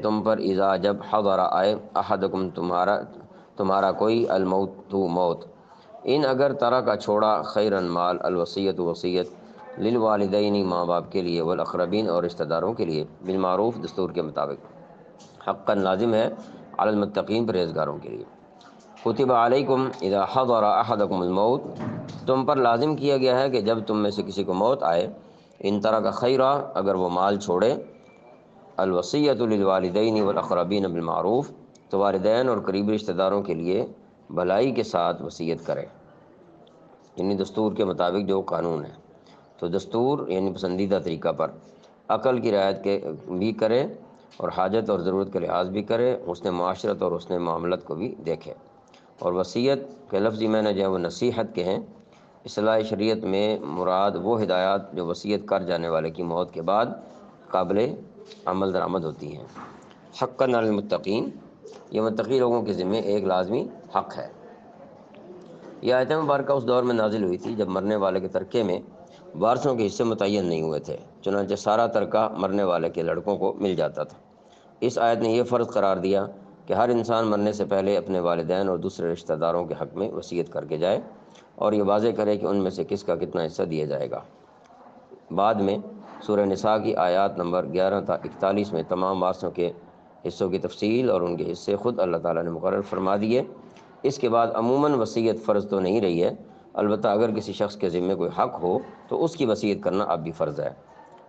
تم پر اذا جب حضر آئے احدکم تمہارا کوئی الموت موت، ان اگر طرح کا چھوڑا خیرن مال الوصیت وصیت للوالدین ماں باپ کے لیے والاقربین اور رشتہ داروں کے لیے بالمعروف دستور کے مطابق، حقا لازم ہے علی المتقین پرہیزگاروں کے لیے۔ کتب علیکم اذا حضر احدکم الموت، تم پر لازم کیا گیا ہے کہ جب تم میں سے کسی کو موت آئے، ان طرح کا خیرہ اگر وہ مال چھوڑے، الوصیت للوالدین والاقربین بالمعروف، تو والدین اور قریبی رشتہ داروں کے لیے بھلائی کے ساتھ وصیت کرے، یعنی دستور کے مطابق جو قانون ہے، تو دستور یعنی پسندیدہ طریقہ پر عقل کی رعایت کے بھی کرے اور حاجت اور ضرورت کا لحاظ بھی کرے، اس نے معاشرت اور اس نے معاملت کو بھی دیکھے۔ اور وصیت کے لفظی معنی جو ہے وہ نصیحت کے ہیں۔ اصلاح شریعت میں مراد وہ ہدایات جو وصیت کر جانے والے کی موت کے بعد قابل عمل درآمد ہوتی ہیں۔ حقا علی المتقین، یہ متقی لوگوں کے ذمہ ایک لازمی حق ہے۔ یہ آیت مبارکہ اس دور میں نازل ہوئی تھی جب مرنے والے کے ترکے میں وارثوں کے حصے متعین نہیں ہوئے تھے، چنانچہ سارا ترکہ مرنے والے کے لڑکوں کو مل جاتا تھا۔ اس آیت نے یہ فرض قرار دیا کہ ہر انسان مرنے سے پہلے اپنے والدین اور دوسرے رشتہ داروں کے حق میں وصیت کر کے جائے اور یہ واضح کرے کہ ان میں سے کس کا کتنا حصہ دیا جائے گا۔ بعد میں سورہ نساء کی آیات نمبر 11 تا 41 میں تمام وارثوں کے حصوں کی تفصیل اور ان کے حصے خود اللہ تعالیٰ نے مقرر فرما دیے۔ اس کے بعد عموماً وصیت فرض تو نہیں رہی ہے، البتہ اگر کسی شخص کے ذمے کوئی حق ہو تو اس کی وصیت کرنا اب بھی فرض ہے۔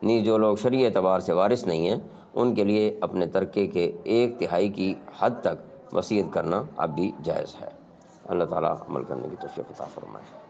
نیز جو لوگ شرعی اعتبار سے وارث نہیں ہیں، ان کے لیے اپنے ترکے کے 1/3 کی حد تک وصیت کرنا اب بھی جائز ہے۔ اللہ تعالیٰ عمل کرنے کی توفیق عطا فرمائے۔